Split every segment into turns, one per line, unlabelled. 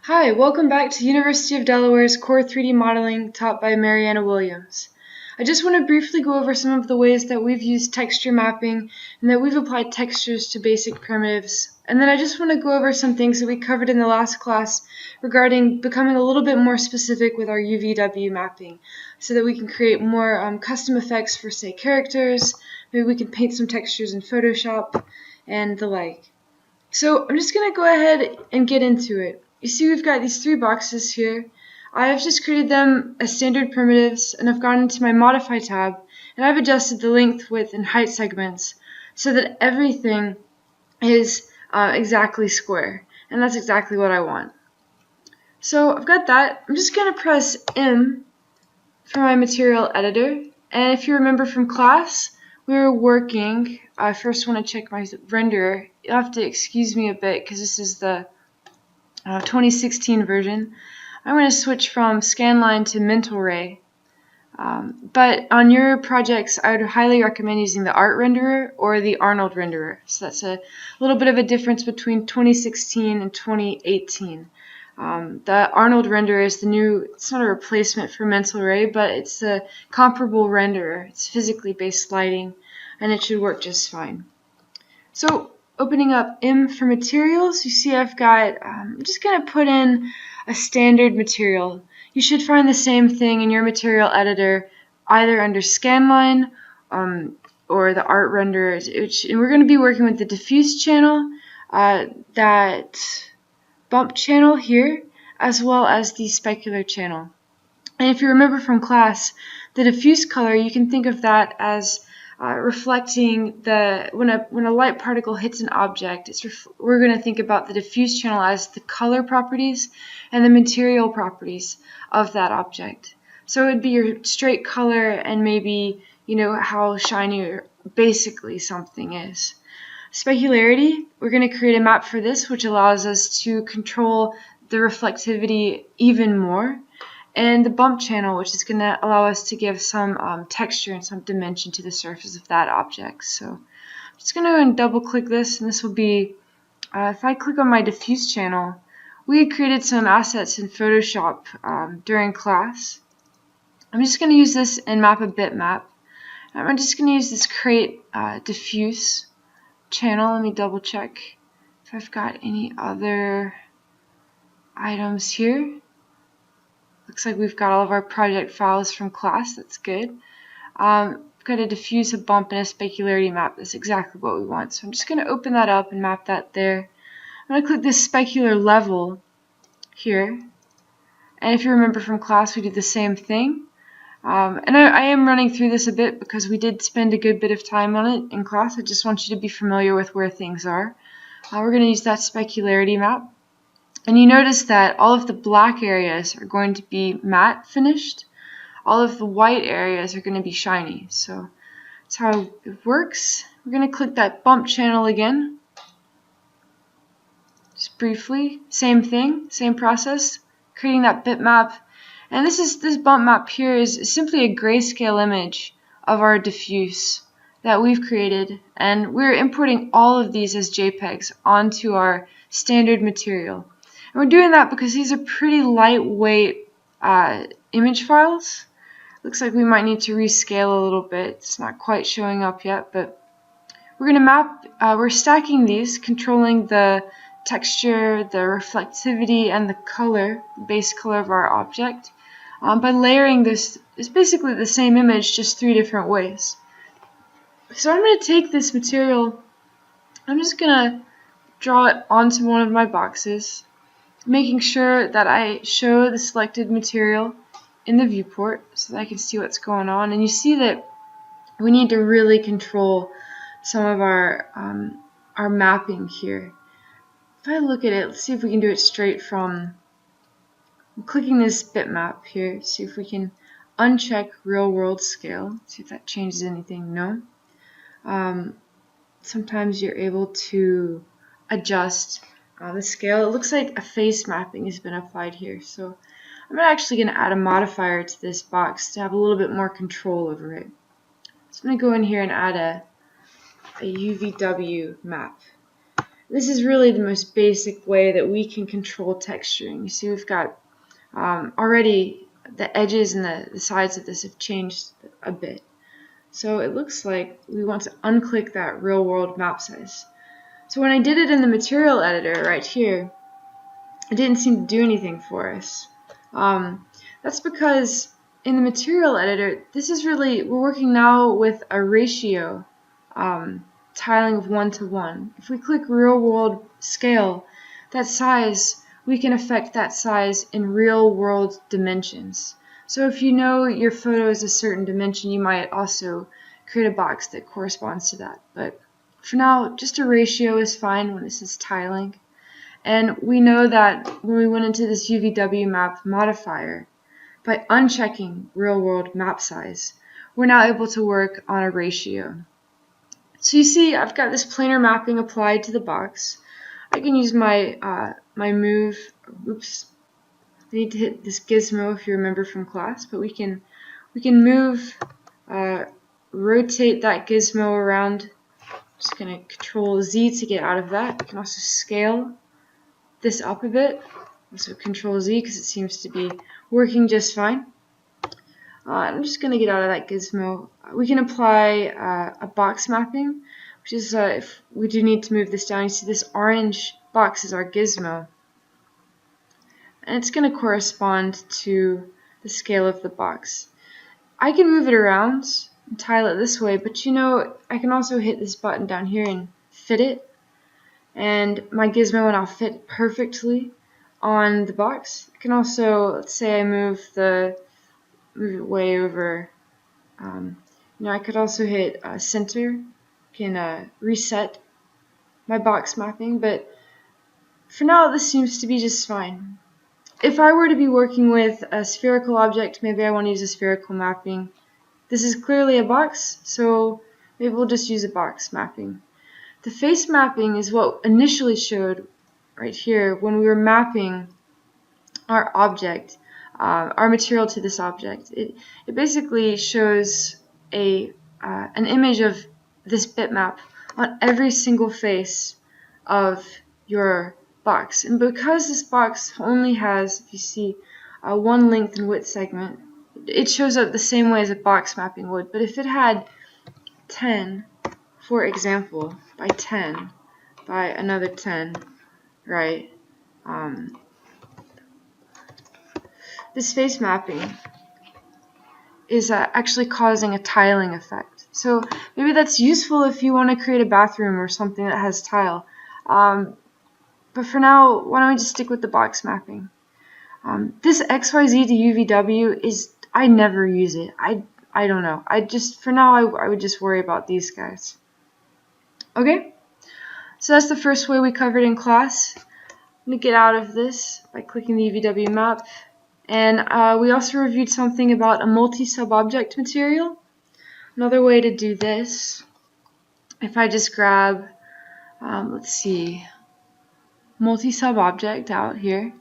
Hi, welcome back to University of Delaware's Core 3D Modeling taught by Mariana Williams. I just want to briefly go over some of the ways that we've used texture mapping and that we've applied textures to basic primitives. And then I just want to go over some things that we covered in the last class regarding becoming a little bit more specific with our UVW mapping so that we can create more custom effects for, say, characters. Maybe we can paint some textures in Photoshop and the like. So I'm just going to go ahead and get into it. You see we've got these three boxes here. I have just created them as standard primitives, and I've gone into my Modify tab, and I've adjusted the length, width, and height segments so that everything is exactly square, and that's exactly what I want. So I've got that. I'm just going to press M for my material editor, and if you remember from class, we were working. I first want to check my renderer. You'll have to excuse me a bit because this is the 2016 version. I'm going to switch from scanline to mental ray. But on your projects, I would highly recommend using the art renderer or the Arnold renderer. So that's a little bit of a difference between 2016 and 2018. The Arnold renderer is the new, it's not a replacement for mental ray, but it's a comparable renderer. It's physically based lighting, and it should work just fine. So opening up M for materials, you see I've got, I'm just going to put in a standard material. You should find the same thing in your material editor, either under scanline or the art renderer. And we're going to be working with the diffuse channel, that bump channel here, as well as the specular channel. And if you remember from class, the diffuse color, you can think of that as reflecting when a light particle hits an object. We're going to think about the diffuse channel as the color properties and the material properties of that object. So it would be your straight color and maybe how shiny basically something is. Specularity, we're going to create a map for this which allows us to control the reflectivity even more. And the bump channel, which is going to allow us to give some texture and some dimension to the surface of that object. So I'm just going to go and double click this, and this will be, if I click on my diffuse channel, we had created some assets in Photoshop during class. I'm just going to use this and map a bitmap. I'm just going to use this create diffuse channel. Let me double check if I've got any other items here. Looks like we've got all of our project files from class. That's good. We've got a diffuse, a bump, and a specularity map. That's exactly what we want. So I'm just going to open that up and map that there. I'm going to click this specular level here. And if you remember from class, we did the same thing. And I am running through this a bit because we did spend a good bit of time on it in class. I just want you to be familiar with where things are. We're going to use that specularity map. And you notice that all of the black areas are going to be matte finished. All of the white areas are going to be shiny. So that's how it works. We're going to click that bump channel again. Just briefly. Same thing, same process. Creating that bitmap. And this bump map here is simply a grayscale image of our diffuse that we've created. And we're importing all of these as JPEGs onto our standard material. And we're doing that because these are pretty lightweight image files. Looks like we might need to rescale a little bit. It's not quite showing up yet, but we're going to map, we're stacking these, controlling the texture, the reflectivity, and the color, the base color of our object. By layering this, it's basically the same image, just three different ways. So I'm going to take this material, I'm just going to draw it onto one of my boxes, making sure that I show the selected material in the viewport so that I can see what's going on. And you see that we need to really control some of our mapping here. If I look at it, let's see if we can do it straight from, I'm clicking this bitmap here, see if we can uncheck real world scale, see if that changes anything. No. Sometimes you're able to adjust the scale. It looks like a face mapping has been applied here, so I'm actually going to add a modifier to this box to have a little bit more control over it. So I'm going to go in here and add a UVW map. This is really the most basic way that we can control texturing. You see, we've got already the edges and the sides of this have changed a bit. So it looks like we want to unclick that real world map size. So when I did it in the material editor right here, it didn't seem to do anything for us. That's because in the material editor, this is really, we're working now with a ratio tiling of 1 to 1. If we click real world scale, that size, we can affect that size in real world dimensions. So if you know your photo is a certain dimension, you might also create a box that corresponds to that. But for now, just a ratio is fine when this is tiling. And we know that when we went into this UVW map modifier, by unchecking real world map size, we're now able to work on a ratio. So you see, I've got this planar mapping applied to the box. I can use my my move. Oops, I need to hit this gizmo if you remember from class. But we can move, rotate that gizmo around. I'm just gonna Control Z to get out of that. You can also scale this up a bit. Also Control Z because it seems to be working just fine. I'm just going to get out of that gizmo. We can apply a box mapping, which is if we do need to move this down. You see this orange box is our gizmo, and it's going to correspond to the scale of the box. I can move it around and tile it this way, but you know, I can also hit this button down here and fit it, and my gizmo will now fit perfectly on the box. I can also, let's say I move it way over. I could also hit center, can reset my box mapping, but for now this seems to be just fine. If I were to be working with a spherical object, maybe I want to use a spherical mapping. This is clearly a box, so maybe we'll just use a box mapping. The face mapping is what initially showed right here when we were mapping our object, our material to this object. It basically shows an image of this bitmap on every single face of your box. And because this box only has, if you see, one length and width segment, it shows up the same way as a box mapping would. But if it had 10, for example, by 10, by another 10, right, this face mapping is actually causing a tiling effect. So maybe that's useful if you want to create a bathroom or something that has tile. But for now, why don't we just stick with the box mapping? This XYZ to UVW is, I never use it. I don't know. For now, I would just worry about these guys. Okay? So that's the first way we covered in class. I'm going to get out of this by clicking the UVW map. And we also reviewed something about a multi-sub-object material. Another way to do this, if I just grab, let's see, multi-sub-object out here,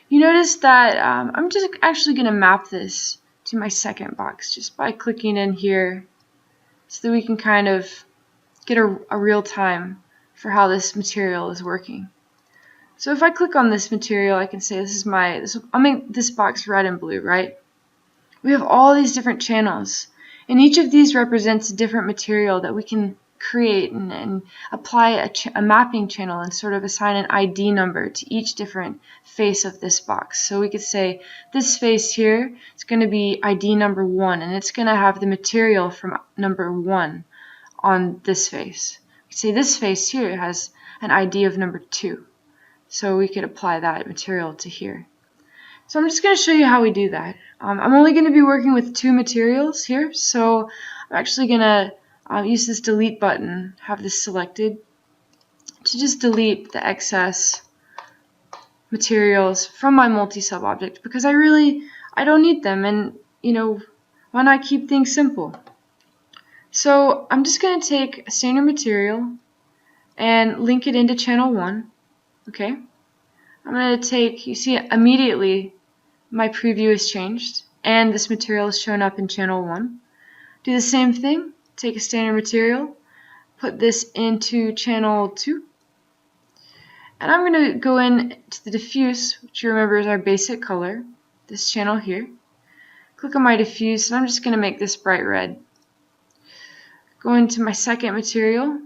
you notice that I'm just actually going to map this to my second box just by clicking in here so that we can kind of get a real time for how this material is working. So if I click on this material, I can say I'll make this box red and blue, right? We have all these different channels, and each of these represents a different material that we can create and apply a mapping channel and sort of assign an ID number to each different face of this box. So we could say this face here is going to be ID number 1, and it's going to have the material from number 1 on this face. We could say this face here has an ID of number 2. So we could apply that material to here. So I'm just going to show you how we do that. I'm only going to be working with 2 materials here, so I'm actually going to use this delete button, have this selected, to just delete the excess materials from my multi-sub object because I don't need them, and why not keep things simple? So I'm just going to take a standard material and link it into channel 1. Okay, I'm going to take, you see immediately my preview has changed and this material is shown up in channel 1. Do the same thing, take a standard material, put this into channel 2. And I'm going to go in to the diffuse, which you remember is our basic color, this channel here. Click on my diffuse, and I'm just going to make this bright red. Go into my second material,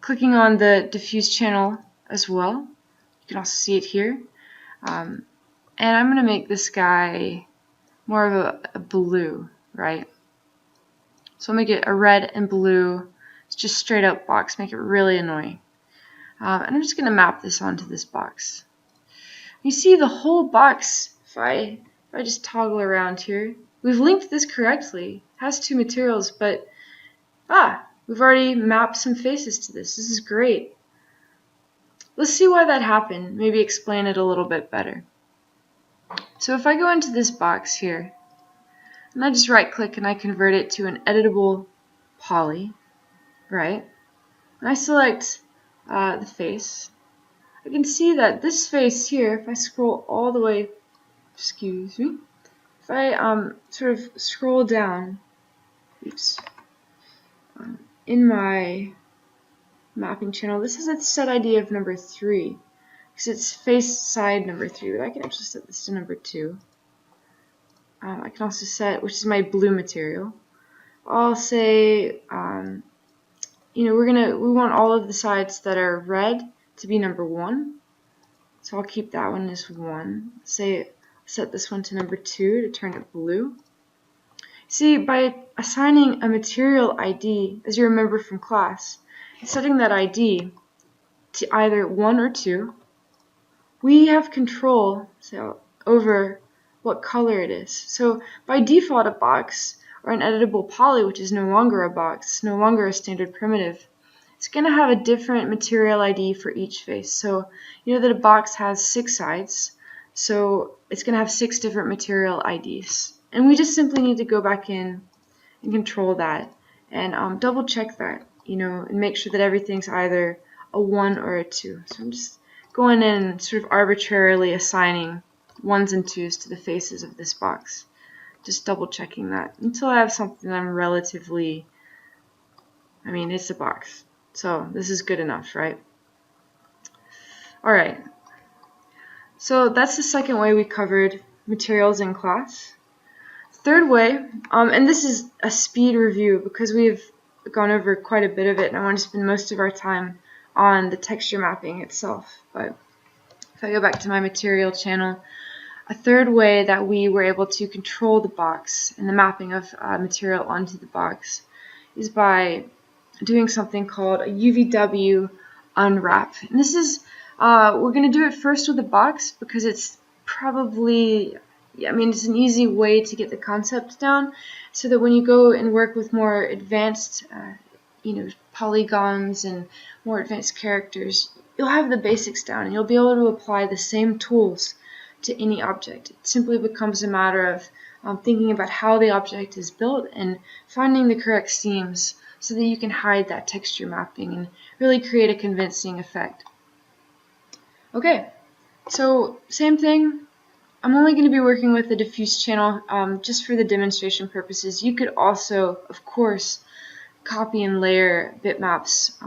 clicking on the diffuse channel as well. You can also see it here. And I'm going to make this guy more of a blue, right? So I'll make it a red and blue. It's just straight up box, make it really annoying. And I'm just going to map this onto this box. You see the whole box, if I just toggle around here, we've linked this correctly. It has 2 materials, but we've already mapped some faces to this. This is great. Let's see why that happened, maybe explain it a little bit better. So if I go into this box here, and I just right click and I convert it to an editable poly, right? And I select the face. I can see that this face here, if I scroll all the way, excuse me, if I sort of scroll down, in my mapping channel, this is a set ID of number 3, because it's face side number 3, but I can actually set this to number 2. I can also set, which is my blue material. I'll say, we want all of the sides that are red to be number 1. So I'll keep that one as 1. Set this one to number 2 to turn it blue. See, by assigning a material ID, as you remember from class, setting that ID to either 1 or 2, we have control over what color it is. So by default, a box or an editable poly, which is no longer a box, no longer a standard primitive, it's going to have a different material ID for each face. So you know that a box has 6 sides, so it's going to have 6 different material IDs. And we just simply need to go back in and control that and double check that, and make sure that everything's either a 1 or a 2. So I'm just going in and sort of arbitrarily assigning 1s and 2s to the faces of this box. Just double checking that until I have something that I'm relatively, it's a box. So this is good enough, right? Alright, so that's the second way we covered materials in class. Third way, and this is a speed review because we've gone over quite a bit of it and I want to spend most of our time on the texture mapping itself. But if I go back to my material channel, a third way that we were able to control the box and the mapping of material onto the box is by doing something called a UVW unwrap. And this is, we're going to do it first with a box because it's probably, it's an easy way to get the concept down so that when you go and work with more advanced, polygons and more advanced characters, you'll have the basics down and you'll be able to apply the same tools to any object. It simply becomes a matter of thinking about how the object is built and finding the correct seams so that you can hide that texture mapping and really create a convincing effect. Okay, so same thing. I'm only going to be working with the diffuse channel just for the demonstration purposes. You could also, of course, copy and layer bitmaps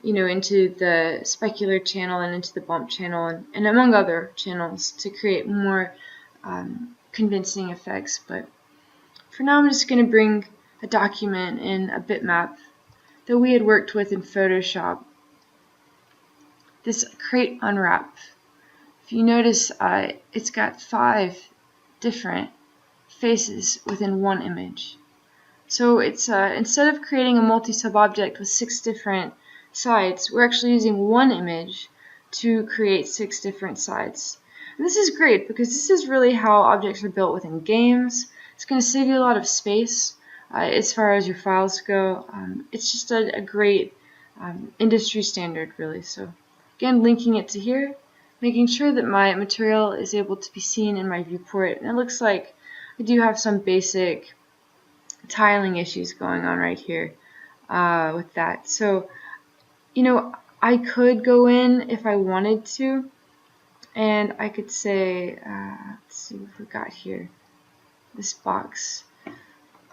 into the specular channel and into the bump channel and among other channels to create more convincing effects. But for now, I'm just going to bring a document in a bitmap that we had worked with in Photoshop. This crate unwrap. If you notice, it's got 5 different faces within one image. So it's instead of creating a multi-sub object with 6 different sides, we're actually using one image to create 6 different sides. And this is great because this is really how objects are built within games. It's going to save you a lot of space as far as your files go. It's just a great industry standard, really. So again, linking it to here, making sure that my material is able to be seen in my viewport. And it looks like I do have some basic tiling issues going on right here with that. So, I could go in if I wanted to, and I could say, let's see what we got here, this box.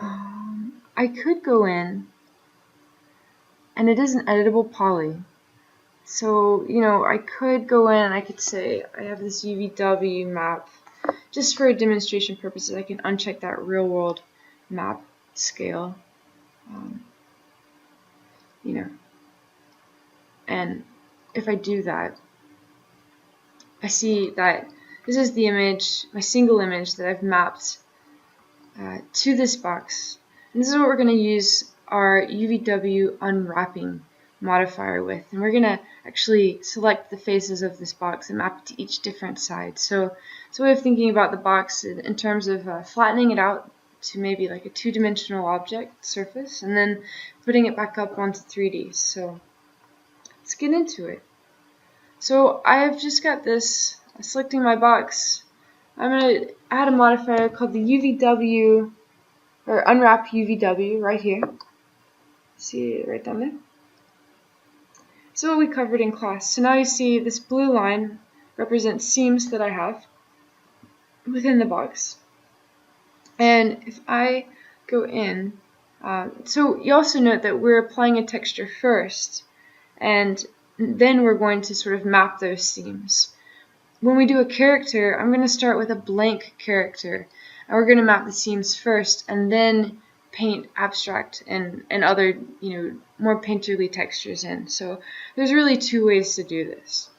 I could go in and it is an editable poly. So, I could go in and I could say I have this UVW map. Just for demonstration purposes, I can uncheck that real world map scale. And if I do that, I see that this is the image, my single image that I've mapped to this box. And this is what we're going to use our UVW unwrapping modifier with. And we're going to actually select the faces of this box and map it to each different side. So it's a way of thinking about the box in terms of flattening it out to maybe like a two-dimensional object surface and then putting it back up onto 3D. So let's get into it. So I've just got this, selecting my box. I'm going to add a modifier called the UVW, or unwrap UVW right here. See it right down there? So what we covered in class. So now you see this blue line represents seams that I have within the box. And if I go in, so you also note that we're applying a texture first, and then we're going to sort of map those seams. When we do a character, I'm going to start with a blank character, and we're going to map the seams first, and then paint abstract and other, more painterly textures in. So there's really two ways to do this.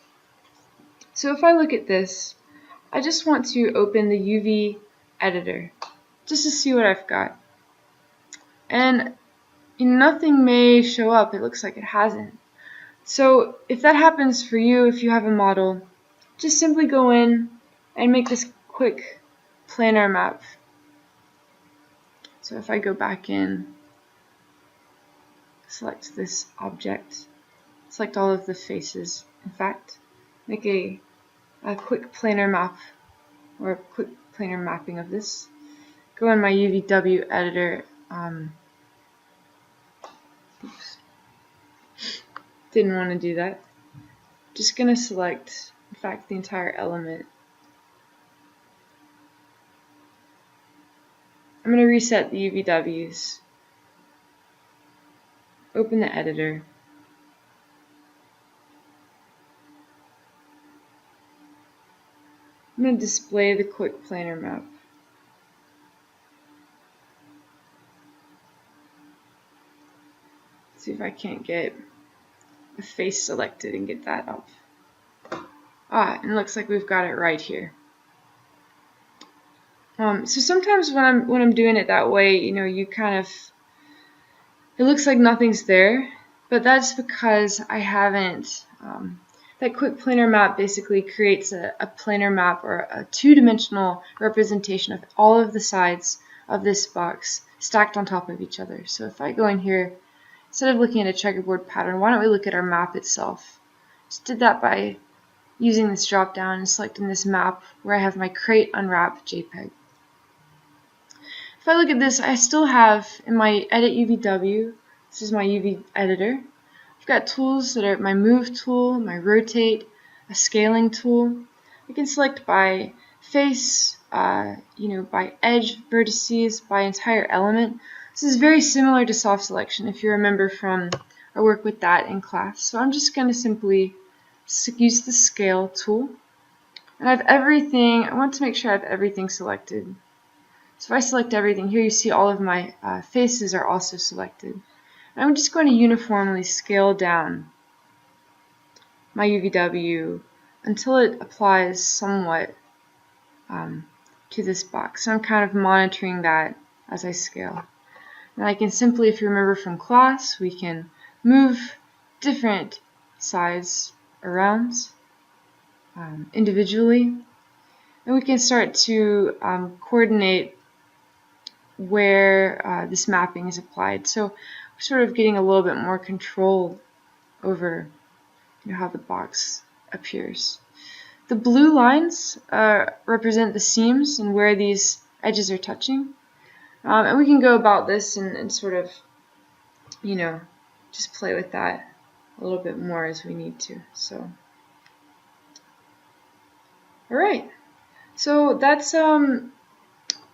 So if I look at this, I just want to open the UV editor just to see what I've got. And nothing may show up. It looks like it hasn't. So if that happens for you, if you have a model, just simply go in and make this quick planar map. So if I go back in, select this object, select all of the faces, in fact, make a quick planar map or a quick planar mapping of this. Go in my UVW editor. Oops. Didn't want to do that. Just going to select, in fact, the entire element. I'm going to reset the UVWs. Open the editor. I'm going to display the quick planar map. See if I can't get a face selected and get that up. And it looks like we've got it right here. So sometimes when I'm doing it that way, you kind of, it looks like nothing's there, but that's because I haven't, that quick planar map basically creates a planar map or a two-dimensional representation of all of the sides of this box stacked on top of each other. So if I go in here, instead of looking at a checkerboard pattern, why don't we look at our map itself? Just did that by using this drop down and selecting this map where I have my create unwrap JPEG. If I look at this, I still have in my edit UVW, this is my UV editor, I've got tools that are my move tool, my rotate, a scaling tool. I can select by face, by edge, vertices, by entire element. This is very similar to soft selection if you remember from our work with that in class. So I'm just going to simply use the scale tool. And I have everything, I want to make sure I have everything selected. So if I select everything, here you see all of my faces are also selected. And I'm just going to uniformly scale down my UVW until it applies somewhat to this box. So I'm kind of monitoring that as I scale. And I can simply, if you remember from class, we can move different sides around individually. And we can start to coordinate where this mapping is applied. So we're sort of getting a little bit more control over how the box appears. The blue lines represent the seams and where these edges are touching. And we can go about this and sort of, just play with that a little bit more as we need to. So, all right. So that's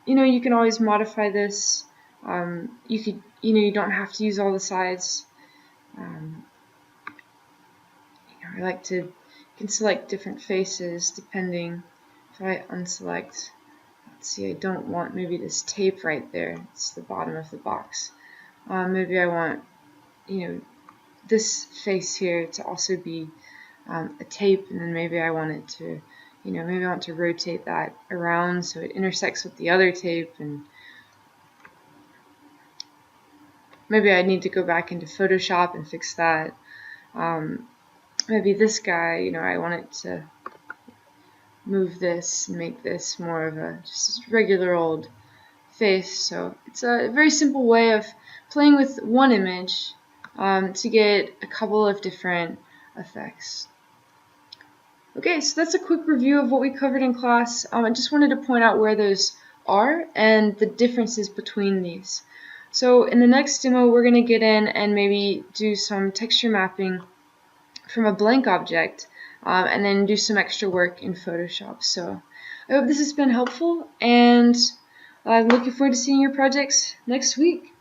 you can always modify this. You could, you don't have to use all the sides. I like to, you can select different faces depending. If I unselect, let's see, I don't want maybe this tape right there. It's the bottom of the box. Maybe I want, this face here to also be a tape, and then maybe I want it to, maybe I want to rotate that around so it intersects with the other tape, and maybe I need to go back into Photoshop and fix that. Maybe this guy, I want it to move this and make this more of a just regular old face. So it's a very simple way of playing with one image to get a couple of different effects. Okay, so that's a quick review of what we covered in class. I just wanted to point out where those are and the differences between these. So in the next demo, we're going to get in and maybe do some texture mapping from a blank object and then do some extra work in Photoshop. So I hope this has been helpful, and I'm looking forward to seeing your projects next week.